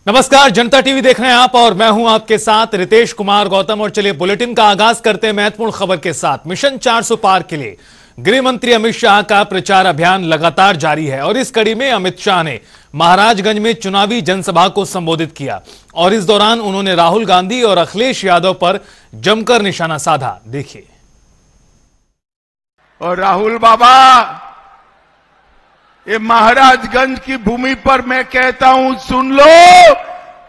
नमस्कार, जनता टीवी देख रहे हैं आप और मैं हूं आपके साथ रितेश कुमार गौतम। और चलिए बुलेटिन का आगाज करते हैं महत्वपूर्ण खबर के साथ। मिशन 400 पार के लिए गृह मंत्री अमित शाह का प्रचार अभियान लगातार जारी है और इस कड़ी में अमित शाह ने महाराजगंज में चुनावी जनसभा को संबोधित किया और इस दौरान उन्होंने राहुल गांधी और अखिलेश यादव पर जमकर निशाना साधा। देखिए। और राहुल बाबा, ये महाराजगंज की भूमि पर मैं कहता हूं, सुन लो,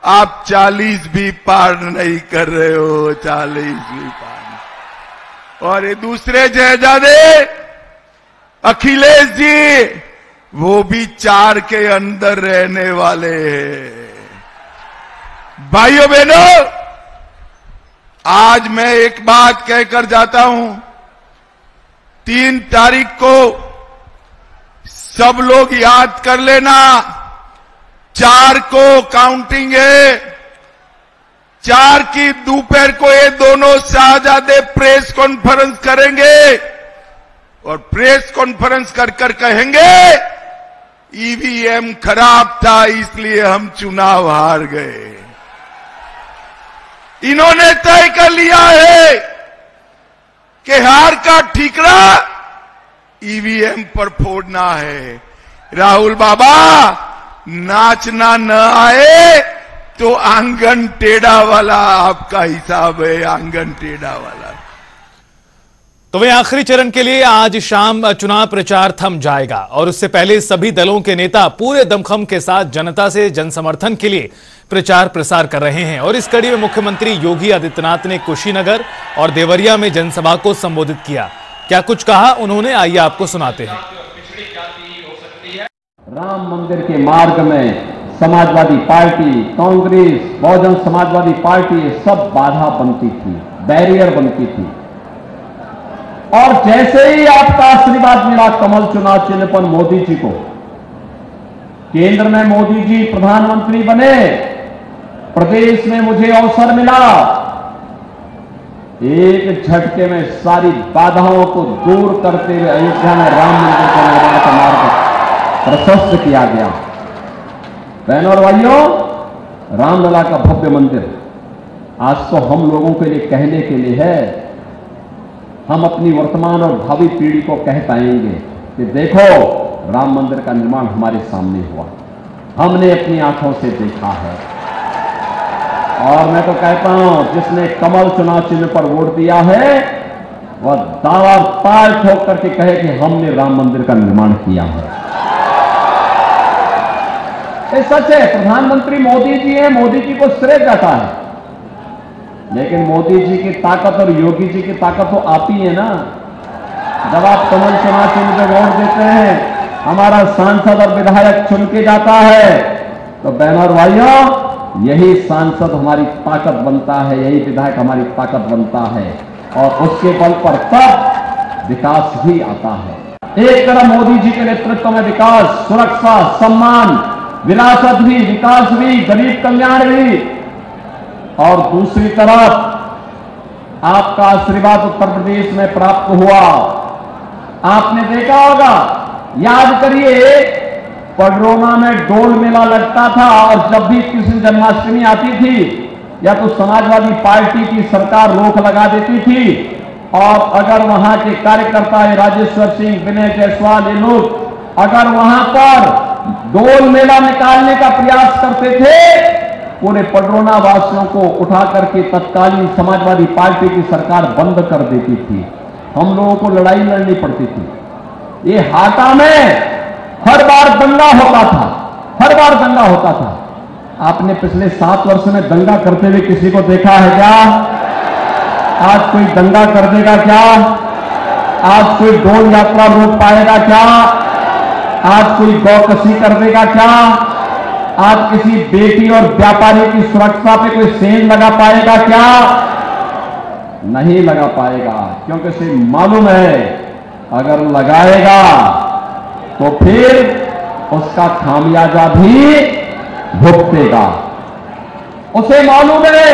आप 40 भी पार नहीं कर रहे हो, 40 भी पार नहीं। और ये दूसरे जयजादे अखिलेश जी, वो भी 4 के अंदर रहने वाले हैं। भाइयों बहनों, आज मैं एक बात कहकर जाता हूं, 3 तारीख को सब लोग याद कर लेना, 4 को काउंटिंग है। 4 की दोपहर को ये दोनों शाहजादे प्रेस कॉन्फ्रेंस करेंगे और प्रेस कॉन्फ्रेंस कर कर कहेंगे ईवीएम खराब था इसलिए हम चुनाव हार गए। इन्होंने तय कर लिया है कि हार का ठीकरा ईवीएम पर फोड़ना है। राहुल बाबा, नाचना न आए तो आंगन टेढ़ा वाला आपका हिसाब है, आंगन टेढ़ा वाला। तो वही आखिरी चरण के लिए आज शाम चुनाव प्रचार थम जाएगा और उससे पहले सभी दलों के नेता पूरे दमखम के साथ जनता से जनसमर्थन के लिए प्रचार प्रसार कर रहे हैं। और इस कड़ी में मुख्यमंत्री योगी आदित्यनाथ ने कुशीनगर और देवरिया में जनसभा को संबोधित किया। क्या कुछ कहा उन्होंने, आइए आपको सुनाते हैं। राम मंदिर के मार्ग में समाजवादी पार्टी, कांग्रेस, बहुजन समाजवादी पार्टी सब बाधा बनती थी, बैरियर बनती थी। और जैसे ही आपका आशीर्वाद मिला कमल चुनाव चिन्ह पर मोदी जी को, केंद्र में मोदी जी प्रधानमंत्री बने, प्रदेश में मुझे अवसर मिला, एक झटके में सारी बाधाओं को दूर करते हुए अयोध्या में राम मंदिर का निर्माण का मार्ग प्रशस्त किया गया। बहनों और भाइयों, रामलला का भव्य मंदिर आज तो हम लोगों के लिए कहने के लिए है। हम अपनी वर्तमान और भावी पीढ़ी को कह पाएंगे कि देखो, राम मंदिर का निर्माण हमारे सामने हुआ, हमने अपनी आंखों से देखा है। और मैं तो कहता हूं, जिसने कमल चुनाव चिन्ह पर वोट दिया है वह दावा ताल ठोक करके कहे कि हमने राम मंदिर का निर्माण किया है। ये सच है, प्रधानमंत्री मोदी जी हैं, मोदी जी को श्रेय जाता है, लेकिन मोदी जी की ताकत और योगी जी की ताकत तो आप ही है ना। जब आप कमल चुनाव चिन्ह पर वोट देते हैं, हमारा सांसद और विधायक चुन के जाता है, तो बहनों और भाइयों, यही सांसद हमारी ताकत बनता है, यही विधायक हमारी ताकत बनता है और उसके बल पर तब विकास भी आता है। एक तरफ मोदी जी के नेतृत्व में विकास, सुरक्षा, सम्मान, विरासत भी, विकास भी, गरीब कल्याण भी, और दूसरी तरफ आपका आशीर्वाद उत्तर प्रदेश में प्राप्त हुआ। आपने देखा होगा, याद करिए, पडरौना में डोल मेला लगता था और जब भी कृष्ण जन्माष्टमी आती थी या तो समाजवादी पार्टी की सरकार रोक लगा देती थी और अगर वहां के कार्यकर्ता राजेश्वर सिंह, विनय जायसवाल, ये लोग अगर वहां पर डोल मेला निकालने का प्रयास करते थे, पूरे पडरौना वासियों को उठा करके तत्कालीन समाजवादी पार्टी की सरकार बंद कर देती थी। हम लोगों को लड़ाई लड़नी पड़ती थी। ये हाटा में हर बार दंगा होता था, हर बार दंगा होता था। आपने पिछले 7 वर्ष में दंगा करते हुए किसी को देखा है क्या? आज कोई दंगा कर देगा क्या? आज कोई डोल यात्रा रोक पाएगा क्या? आज कोई गौकशी कर देगा क्या? आज किसी बेटी और व्यापारी की सुरक्षा पे कोई सेंध लगा पाएगा क्या? नहीं लगा पाएगा, क्योंकि उसे मालूम है अगर लगाएगा तो फिर उसका खामियाजा भी भुगतेगा। उसे मालूम है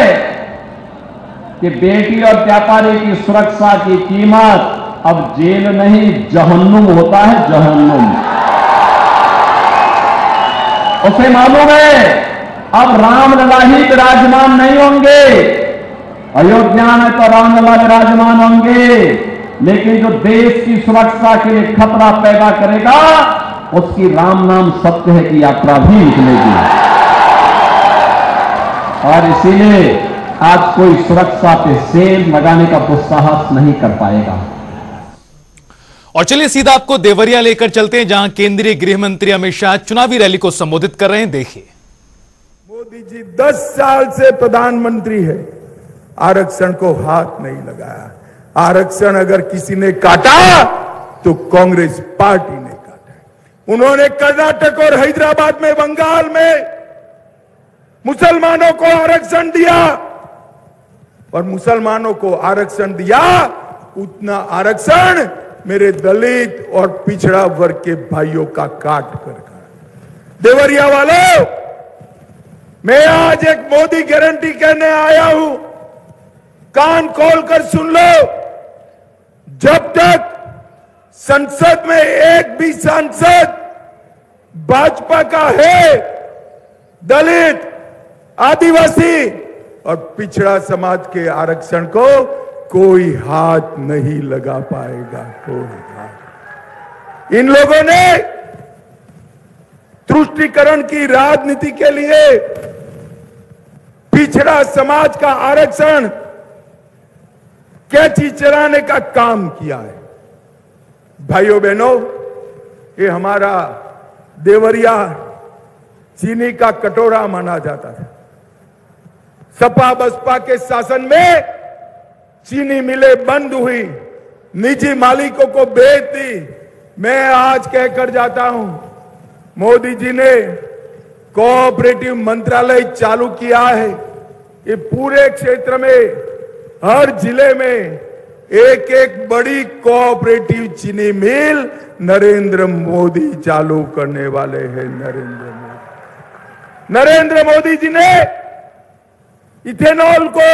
कि बेटी और व्यापारी की सुरक्षा की कीमत अब जेल नहीं जहन्नुम होता है, जहन्नुम। उसे मालूम है अब रामलला ही विराजमान नहीं होंगे। अयोध्या में तो रामलला विराजमान होंगे, लेकिन जो देश की सुरक्षा के लिए खतरा पैदा करेगा उसकी राम नाम सत्य है की यात्रा भी निकलेगी। और इसीलिए आज कोई सुरक्षा पे सेल लगाने का दुस्साहस नहीं कर पाएगा। और चलिए सीधा आपको देवरिया लेकर चलते हैं, जहां केंद्रीय गृह मंत्री अमित शाह चुनावी रैली को संबोधित कर रहे हैं। देखिए, मोदी जी 10 साल से प्रधानमंत्री है, आरक्षण को हाथ नहीं लगाया। आरक्षण अगर किसी ने काटा तो कांग्रेस पार्टी ने काटा। उन्होंने कर्नाटक और हैदराबाद में, बंगाल में मुसलमानों को आरक्षण दिया, और मुसलमानों को आरक्षण दिया उतना आरक्षण मेरे दलित और पिछड़ा वर्ग के भाइयों का काट कर। देवरिया वालों, मैं आज एक मोदी गारंटी कहने आया हूं, कान खोलकर सुन लो। जब तक संसद में एक भी सांसद भाजपा का है, दलित, आदिवासी और पिछड़ा समाज के आरक्षण को कोई हाथ नहीं लगा पाएगा। कोई हाथ। इन लोगों ने तुष्टीकरण की राजनीति के लिए पिछड़ा समाज का आरक्षण कैंची चलाने का काम किया है। भाइयों बहनों, ये हमारा देवरिया चीनी का कटोरा माना जाता था। सपा बसपा के शासन में चीनी मिलें बंद हुई, निजी मालिकों को बेच दी। मैं आज कहकर जाता हूं, मोदी जी ने कोऑपरेटिव मंत्रालय चालू किया है। ये पूरे क्षेत्र में, हर जिले में एक एक बड़ी कोऑपरेटिव चीनी मिल नरेंद्र मोदी चालू करने वाले हैं। नरेंद्र मोदी जी ने इथेनॉल को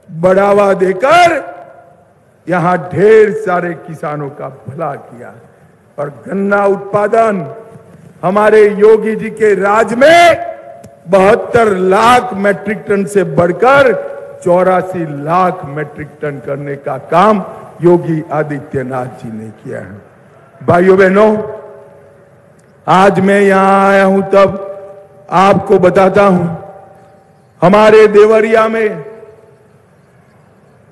बढ़ावा देकर यहां ढेर सारे किसानों का भला किया, और गन्ना उत्पादन हमारे योगी जी के राज में 72 लाख मैट्रिक टन से बढ़कर 84 लाख मैट्रिक टन करने का काम योगी आदित्यनाथ जी ने किया है। भाइयों बहनों, आज मैं यहां आया हूं तब आपको बताता हूं, हमारे देवरिया में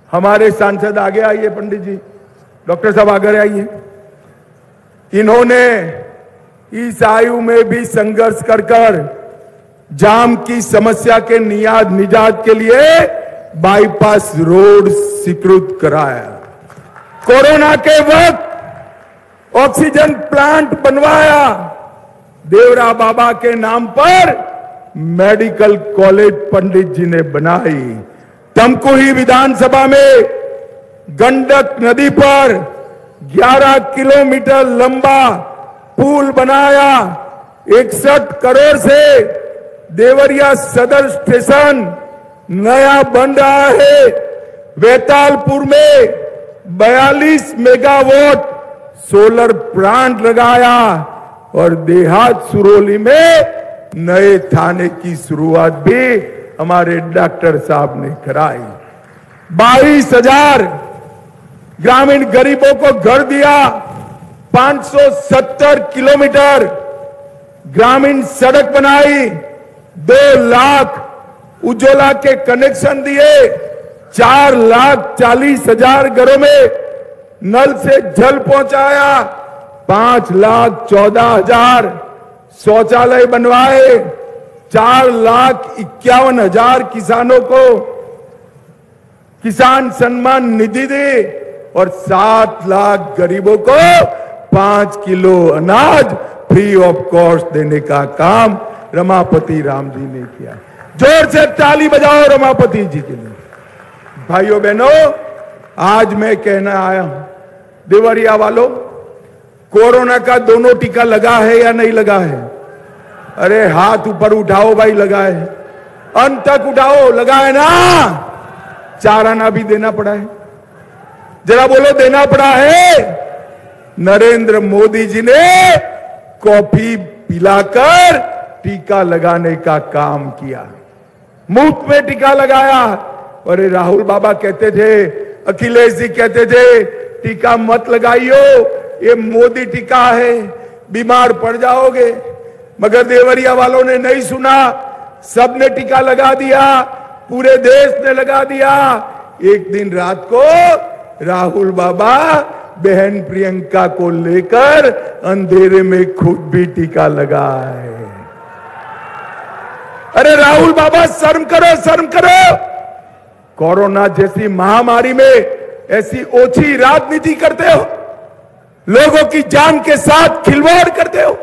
हमारे सांसद आगे आइए, पंडित जी, डॉक्टर साहब आगे आइए। इन्होंने इस आयु में भी संघर्ष कर कर जाम की समस्या के निजात के लिए बाईपास रोड स्वीकृत कराया। कोरोना के वक्त ऑक्सीजन प्लांट बनवाया। देवरा बाबा के नाम पर मेडिकल कॉलेज पंडित जी ने बनाई। तमकुही विधानसभा में गंडक नदी पर 11 किलोमीटर लंबा पुल बनाया। 61 करोड़ से देवरिया सदर स्टेशन नया बन रहा है। वेतालपुर में 42 मेगावाट सोलर प्लांट लगाया, और देहात सुरोली में नए थाने की शुरुआत भी हमारे डॉक्टर साहब ने कराई। 22,000 ग्रामीण गरीबों को घर दिया। 570 किलोमीटर ग्रामीण सड़क बनाई। 2 लाख उज्ज्वला के कनेक्शन दिए। 4,40,000 घरों में नल से जल पहुंचाया। 5,14,000 शौचालय बनवाए। 4,51,000 किसानों को किसान सम्मान निधि दी, और 7 लाख गरीबों को 5 किलो अनाज फ्री ऑफ कॉस्ट देने का काम रमापति राम जी ने किया। जोर से ताली बजाओ रमापति जी के लिए। भाइयों बहनों, आज मैं कहना आया हूं, देवरिया वालों, कोरोना का दोनों टीका लगा है या नहीं लगा है? अरे हाथ ऊपर उठाओ भाई, लगा है। अंत तक उठाओ, लगा है ना? 4 आना भी देना पड़ा है। जरा बोलो, देना पड़ा है। नरेंद्र मोदी जी ने कॉफी पिलाकर टीका लगाने का काम किया, मुफ्त में टीका लगाया। और राहुल बाबा कहते थे, अखिलेश जी कहते थे, टीका मत लगाइयो, ये मोदी टीका है, बीमार पड़ जाओगे। मगर देवरिया वालों ने नहीं सुना, सबने टीका लगा दिया, पूरे देश ने लगा दिया। एक दिन रात को राहुल बाबा बहन प्रियंका को लेकर अंधेरे में खुद भी टीका लगाए। अरे राहुल बाबा, शर्म करो, शर्म करो। कोरोना जैसी महामारी में ऐसी ओछी राजनीति करते हो, लोगों की जान के साथ खिलवाड़ करते हो।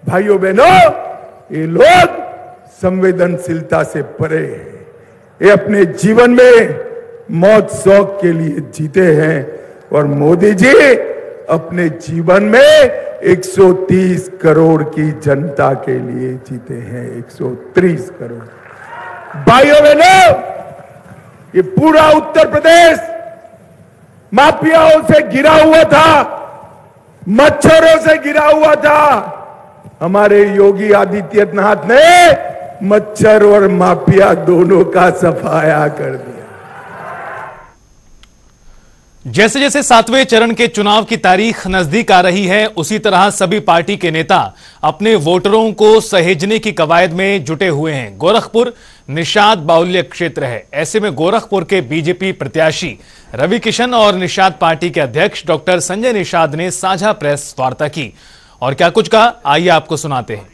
भाइयों बहनों, ये लोग संवेदनशीलता से परे हैं। ये अपने जीवन में मौत शौक के लिए जीते हैं, और मोदी जी अपने जीवन में 130 करोड़ की जनता के लिए जीते हैं। 130 करोड़। भाइयों बहनों, ये पूरा उत्तर प्रदेश माफियाओं से घिरा हुआ था, मच्छरों से घिरा हुआ था। हमारे योगी आदित्यनाथ ने मच्छर और माफिया दोनों का सफाया कर दिया। जैसे जैसे 7वें चरण के चुनाव की तारीख नजदीक आ रही है, उसी तरह सभी पार्टी के नेता अपने वोटरों को सहेजने की कवायद में जुटे हुए हैं। गोरखपुर निषाद बाहुल्य क्षेत्र है। ऐसे में गोरखपुर के बीजेपी प्रत्याशी रवि किशन और निषाद पार्टी के अध्यक्ष डॉक्टर संजय निषाद ने साझा प्रेस वार्ता की, और क्या कुछ कहा, आइए आपको सुनाते हैं।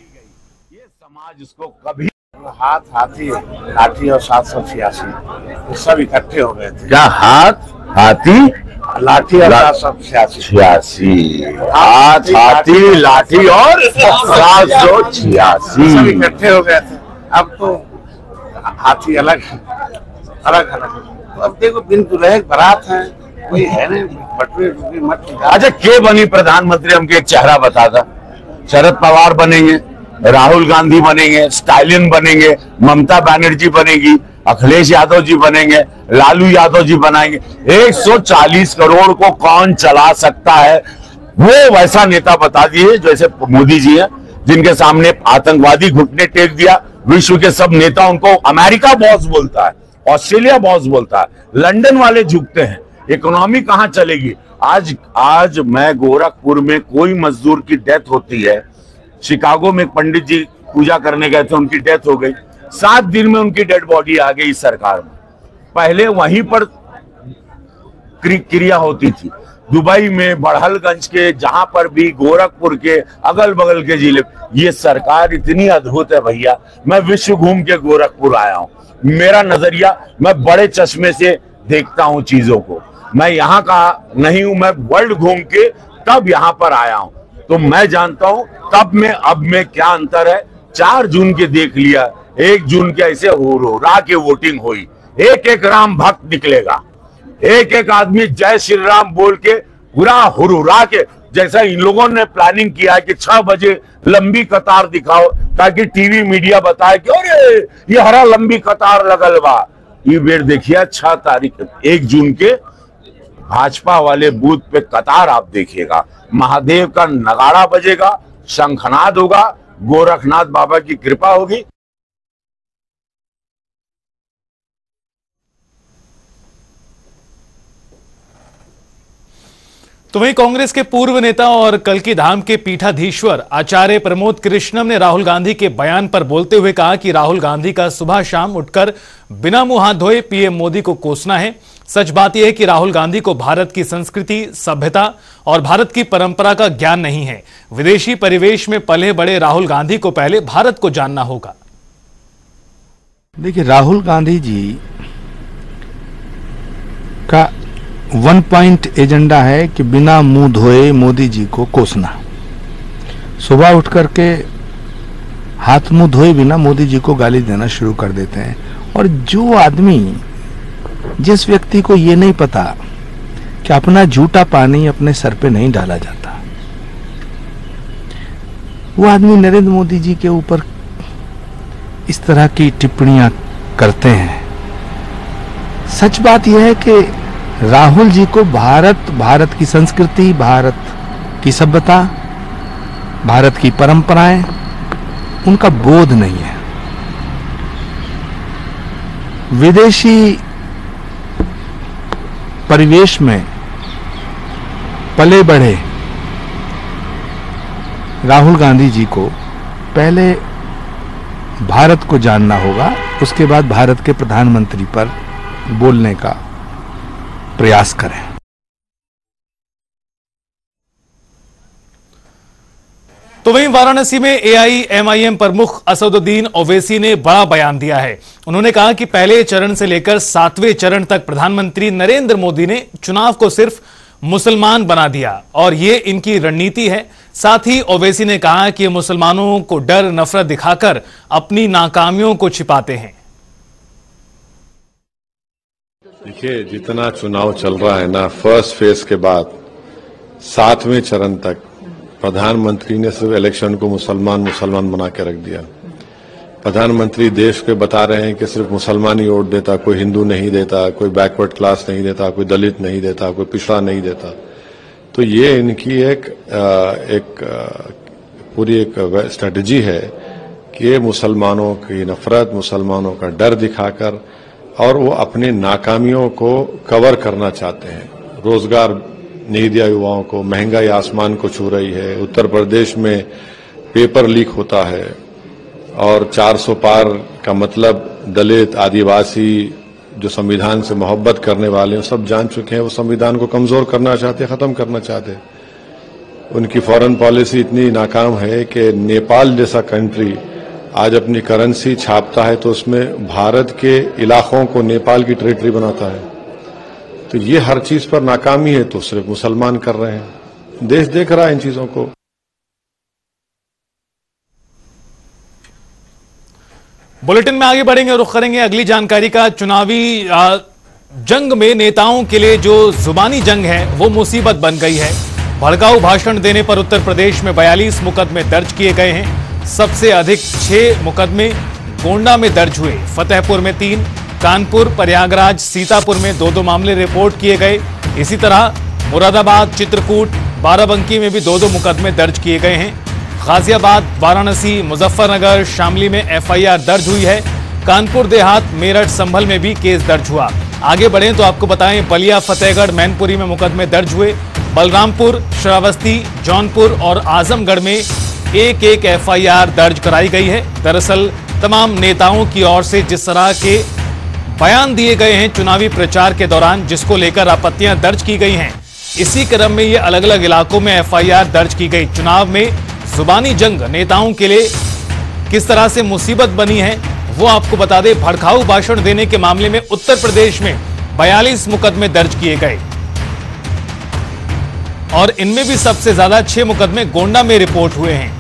ये समाज इसको कभी हाथ हाथी लाठी और 786 सब इकट्ठे हो गए थे। क्या हाथ हाथी लाठी और 786 हाथ हाथी लाठी और 786 सब इकट्ठे हो गए थे। अब तो हाथी अलग अलग अलग। अब देखो, बिन दुल्हे बारात है, कोई है नहीं, बटवे मत। अच्छा, के बनी प्रधानमंत्री? हमको एक चेहरा बता था। शरद पवार बनेंगे, राहुल गांधी बनेंगे, स्टालिन बनेंगे, ममता बनर्जी बनेगी, अखिलेश यादव जी बनेंगे, लालू यादव जी बनाएंगे। 140 करोड़ को कौन चला सकता है? वो वैसा नेता बता दिए जैसे मोदी जी हैं, जिनके सामने आतंकवादी घुटने टेक दिया। विश्व के सब नेता उनको अमेरिका बॉस बोलता है, ऑस्ट्रेलिया बॉस बोलता है, लंदन वाले झुकते हैं। इकोनॉमी कहां चलेगी? आज मैं गोरखपुर में कोई मजदूर की डेथ होती है, शिकागो में पंडित जी पूजा करने गए थे, उनकी डेथ हो गई, 7 दिन में उनकी डेड बॉडी आ गई सरकार में। पहले वहीं पर क्रिया होती थी, दुबई में, बड़हलगंज के, जहां पर भी, गोरखपुर के अगल बगल के जिले। ये सरकार इतनी अद्भुत है भैया। मैं विश्व घूम के गोरखपुर आया हूं, मेरा नजरिया, मैं बड़े चश्मे से देखता हूं चीजों को। मैं यहाँ का नहीं हूं, मैं वर्ल्ड घूम के तब यहाँ पर आया हूं, तो मैं जानता हूं तब में अब में क्या अंतर है। 4 जून के देख लिया, 1 जून के ऐसे हुर्रा के वोटिंग हुई। एक एक राम भक्त निकलेगा, एक एक आदमी जय श्री राम बोल के पूरा हुर्रा के, जैसा इन लोगों ने प्लानिंग किया है कि 6 बजे लंबी कतार दिखाओ ताकि टीवी मीडिया बताए कि अरे ये हरा लंबी कतार लगल बा। ये बेर देखिए 6 तारीख 1 जून के भाजपा वाले बूथ पे कतार आप देखिएगा, महादेव का नगाड़ा बजेगा, शंखनाद होगा, गोरखनाथ बाबा की कृपा होगी। तो वहीं कांग्रेस के पूर्व नेता और कल्की धाम के पीठाधीश्वर आचार्य प्रमोद कृष्णम ने राहुल गांधी के बयान पर बोलते हुए कहा कि राहुल गांधी का सुबह शाम उठकर बिना मुंह हाथ धोए पीएम मोदी को कोसना है। सच बात यह है कि राहुल गांधी को भारत की संस्कृति, सभ्यता और भारत की परंपरा का ज्ञान नहीं है। विदेशी परिवेश में पले बड़े राहुल गांधी को पहले भारत को जानना होगा। देखिए, राहुल गांधी जी का 1 पॉइंट एजेंडा है कि बिना मुंह धोए मोदी जी को कोसना। सुबह उठ करके हाथ मुंह धोए बिना मोदी जी को गाली देना शुरू कर देते हैं। और जो आदमी, जिस व्यक्ति को ये नहीं पता कि अपना जूठा पानी अपने सर पे नहीं डाला जाता, वो आदमी नरेंद्र मोदी जी के ऊपर इस तरह की टिप्पणियां करते हैं। सच बात यह है कि राहुल जी को भारत की संस्कृति, भारत की सभ्यता, भारत की परंपराएं उनका बोध नहीं है। विदेशी परिवेश में पले बढ़े राहुल गांधी जी को पहले भारत को जानना होगा, उसके बाद भारत के प्रधानमंत्री पर बोलने का प्रयास करें। तो वहीं वाराणसी में एआईएमआईएम प्रमुख असदुद्दीन ओवैसी ने बड़ा बयान दिया है। उन्होंने कहा कि पहले चरण से लेकर 7वें चरण तक प्रधानमंत्री नरेंद्र मोदी ने चुनाव को सिर्फ मुसलमान बना दिया और ये इनकी रणनीति है। साथ ही ओवैसी ने कहा कि ये मुसलमानों को डर नफरत दिखाकर अपनी नाकामियों को छिपाते हैं। देखिए, जितना चुनाव चल रहा है ना, फर्स्ट फेज के बाद 7वें चरण तक प्रधानमंत्री ने सिर्फ इलेक्शन को मुसलमान बना के रख दिया। प्रधानमंत्री देश के बता रहे हैं कि सिर्फ मुसलमान ही वोट देता, कोई हिंदू नहीं देता, कोई बैकवर्ड क्लास नहीं देता, कोई दलित नहीं देता, कोई पिछड़ा नहीं देता। तो ये इनकी पूरी एक स्ट्रेटजी है कि ये मुसलमानों की नफरत, मुसलमानों का डर दिखाकर और वो अपनी नाकामियों को कवर करना चाहते हैं। रोजगार नहीं दिया युवाओं को, महंगाई आसमान को छू रही है, उत्तर प्रदेश में पेपर लीक होता है और 400 पार का मतलब दलित, आदिवासी जो संविधान से मोहब्बत करने वाले हैं सब जान चुके हैं। वो संविधान को कमजोर करना चाहते, खत्म करना चाहते। उनकी फॉरेन पॉलिसी इतनी नाकाम है कि नेपाल जैसा कंट्री आज अपनी करेंसी छापता है तो उसमें भारत के इलाकों को नेपाल की टेरिटरी बनाता है। तो ये हर चीज पर नाकामी है, तो सिर्फ मुसलमान कर रहे हैं। देश देख रहा है इन चीजों को। बुलेटिन में आगे बढ़ेंगे, रुख करेंगे अगली जानकारी का। चुनावी जंग में नेताओं के लिए जो जुबानी जंग है वो मुसीबत बन गई है। भड़काऊ भाषण देने पर उत्तर प्रदेश में 42 मुकदमे दर्ज किए गए हैं। सबसे अधिक 6 मुकदमे गोंडा में दर्ज हुए। फतेहपुर में 3, कानपुर, प्रयागराज, सीतापुर में 2-2 मामले रिपोर्ट किए गए। इसी तरह मुरादाबाद, चित्रकूट, बाराबंकी में भी 2-2 मुकदमे दर्ज किए गए हैं। गाजियाबाद, वाराणसी, मुजफ्फरनगर, शामली में एफआईआर दर्ज हुई है। कानपुर देहात, मेरठ, संभल में भी केस दर्ज हुआ। आगे बढ़ें तो आपको बताएं, बलिया, फतेहगढ़, मैनपुरी में मुकदमे दर्ज हुए। बलरामपुर, श्रावस्ती, जौनपुर और आजमगढ़ में एक एफआईआर दर्ज कराई गई है। दरअसल तमाम नेताओं की ओर से जिस तरह के बयान दिए गए हैं चुनावी प्रचार के दौरान, जिसको लेकर आपत्तियां दर्ज की गई हैं, इसी क्रम में ये अलग अलग इलाकों में एफआईआर दर्ज की गई। चुनाव में जुबानी जंग नेताओं के लिए किस तरह से मुसीबत बनी है वो आपको बता दें। भड़काऊ भाषण देने के मामले में उत्तर प्रदेश में 42 मुकदमे दर्ज किए गए और इनमें भी सबसे ज्यादा 6 मुकदमे गोंडा में रिपोर्ट हुए हैं।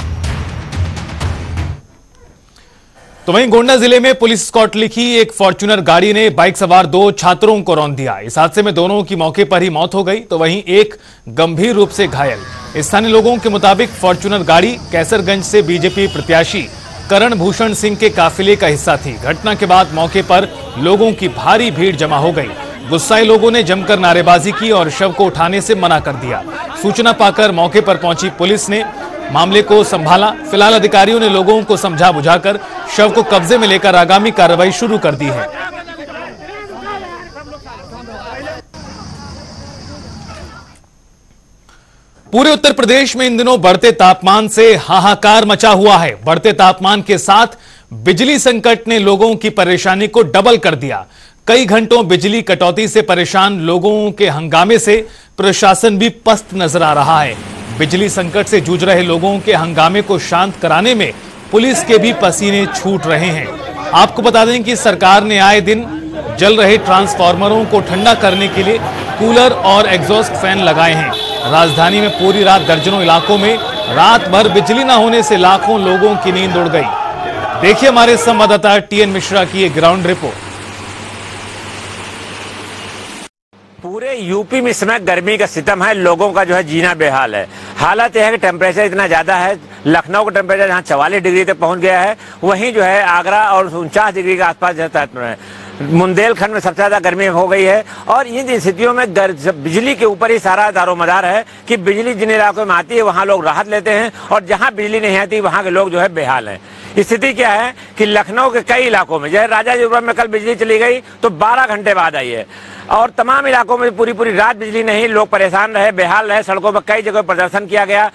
तो वहीं गोंडा जिले में पुलिस स्कॉट लिखी एक फॉर्च्यूनर गाड़ी ने बाइक सवार 2 छात्रों को रौंद दिया। इस हादसे में दोनों की मौके पर ही मौत हो गई, तो वहीं एक गंभीर रूप से घायल। स्थानीय लोगों के मुताबिक फॉर्च्यूनर गाड़ी कैसरगंज से बीजेपी प्रत्याशी करण भूषण सिंह के काफिले का हिस्सा थी। घटना के बाद मौके पर लोगों की भारी भीड़ जमा हो गई। गुस्साए लोगों ने जमकर नारेबाजी की और शव को उठाने से मना कर दिया। सूचना पाकर मौके पर पहुंची पुलिस ने मामले को संभाला। फिलहाल अधिकारियों ने लोगों को समझा बुझाकर शव को कब्जे में लेकर आगामी कार्रवाई शुरू कर दी है। पूरे उत्तर प्रदेश में इन दिनों बढ़ते तापमान से हाहाकार मचा हुआ है। बढ़ते तापमान के साथ बिजली संकट ने लोगों की परेशानी को डबल कर दिया। कई घंटों बिजली कटौती से परेशान लोगों के हंगामे से प्रशासन भी पस्त नजर आ रहा है। बिजली संकट से जूझ रहे लोगों के हंगामे को शांत कराने में पुलिस के भी पसीने छूट रहे हैं। आपको बता दें कि सरकार ने आए दिन जल रहे ट्रांसफार्मरों को ठंडा करने के लिए कूलर और एग्जॉस्ट फैन लगाए हैं। राजधानी में पूरी रात दर्जनों इलाकों में रात भर बिजली न होने से लाखों लोगों की नींद उड़ गई। देखिए हमारे संवाददाता टीएन मिश्रा की ये ग्राउंड रिपोर्ट। पूरे यूपी में इस समय गर्मी का सितम है, लोगों का जो है जीना बेहाल है। हालत यह है कि टेम्परेचर इतना ज्यादा है, लखनऊ का टेम्परेचर जहाँ 44 डिग्री तक पहुंच गया है, वहीं जो है आगरा और 49 डिग्री के आसपास है। बुंदेलखंड में सबसे ज्यादा गर्मी हो गई है और इन स्थितियों में बिजली के ऊपर ही सारा दारोमदार है कि बिजली जिन इलाकों में आती है वहां लोग राहत लेते हैं और जहां बिजली नहीं आती वहां के लोग जो है बेहाल हैं। स्थिति क्या है कि लखनऊ के कई इलाकों में, जैसे राजाजीपुरम में कल बिजली चली गई तो 12 घंटे बाद आई है, और तमाम इलाकों में पूरी पूरी रात बिजली नहीं, लोग परेशान रहे, बेहाल रहे। सड़कों पर कई जगह प्रदर्शन किया गया,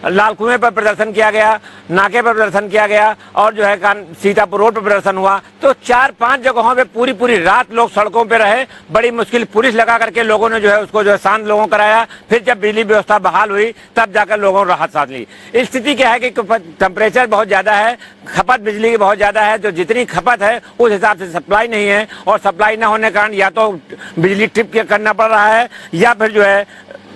लाल कुएं पर प्रदर्शन किया गया, नाके पर प्रदर्शन किया गया, और जो है सीतापुर रोड पर प्रदर्शन हुआ। तो 4-5 जगहों पे पूरी पूरी रात लोग सड़कों पे रहे। बड़ी मुश्किल पुलिस लगा करके लोगों ने जो है उसको जो है शांत लोगों कराया। फिर जब बिजली व्यवस्था बहाल हुई तब जाकर लोगों ने राहत सांस ली। स्थिति क्या है कि टेम्परेचर बहुत ज्यादा है, खपत बिजली की बहुत ज्यादा है, जो जितनी खपत है उस हिसाब से सप्लाई नहीं है, और सप्लाई न होने के कारण या तो बिजली ट्रिप करना पड़ रहा है या फिर जो है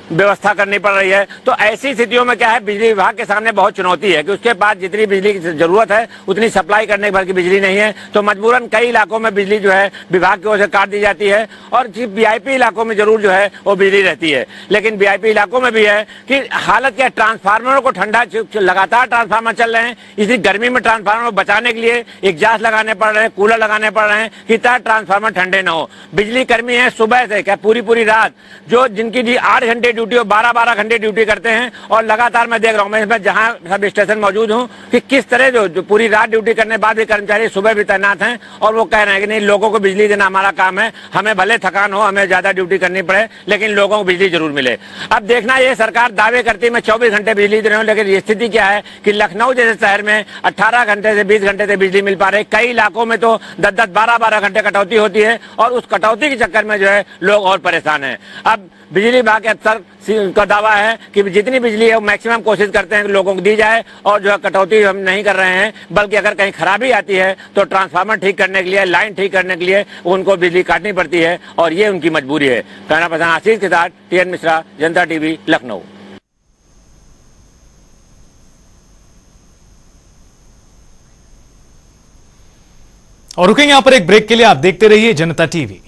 व्यवस्था करनी पड़ रही है। तो ऐसी स्थितियों में क्या है, बिजली विभाग के सामने बहुत चुनौती है कि उसके पास जितनी बिजली की जरूरत है उतनी सप्लाई करने भर की बिजली नहीं है। तो मजबूरन कई इलाकों में बिजली जो है विभाग की ओर से काट दी जाती है, और वीआईपी इलाकों में जरूर जो है वो बिजली रहती है। लेकिन वीआईपी इलाकों में भी है कि हालत क्या, ट्रांसफार्मरों को ठंडा, लगातार ट्रांसफार्मर चल रहे हैं, इसी गर्मी में ट्रांसफार्मर बचाने के लिए एग्जॉस्ट लगाने पड़ रहे हैं, कूलर लगाने पड़ रहे हैं कि ताकि ट्रांसफार्मर ठंडे न हो। बिजली कर्मी है सुबह से क्या पूरी पूरी रात, जो जिनकी 8 घंटे ड्यूटी और 12-12 घंटे ड्यूटी करते हैं, और लगातार मैं देख रहा हूं, मैं जहां सब स्टेशन मौजूद हूं कि किस तरह जो पूरी रात ड्यूटी करने बाद भी कर्मचारी सुबह भी तैनात हैं, और वो कह रहे हैं कि नहीं, लोगों को बिजली देना हमारा काम है, हमें भले थकान हो, हमें ज्यादा ड्यूटी करनी पड़े, लेकिन लोगों को बिजली जरूर मिले। अब देखना, ये सरकार दावे करती है मैं 24 घंटे बिजली दे रही हूं, लेकिन ये स्थिति क्या है कि लखनऊ जैसे शहर में 18 घंटे से 20 घंटे से बिजली मिल पा रही, कई इलाकों में तो 10-10, 12-12 घंटे कटौती होती है, और उस कटौती के चक्कर में जो है लोग और परेशान है। अब बिजली विभाग के अफसर का दावा है कि जितनी बिजली है वो मैक्सिमम कोशिश करते हैं कि लोगों को दी जाए, और जो है कटौती हम नहीं कर रहे हैं, बल्कि अगर कहीं खराबी आती है तो ट्रांसफार्मर ठीक करने के लिए, लाइन ठीक करने के लिए उनको बिजली काटनी पड़ती है, और ये उनकी मजबूरी है। कैमरा पर्सन आशीष के साथ TN मिश्रा, जनता टीवी, लखनऊ। और रुकेंगे यहां पर एक ब्रेक के लिए, आप देखते रहिए जनता टीवी।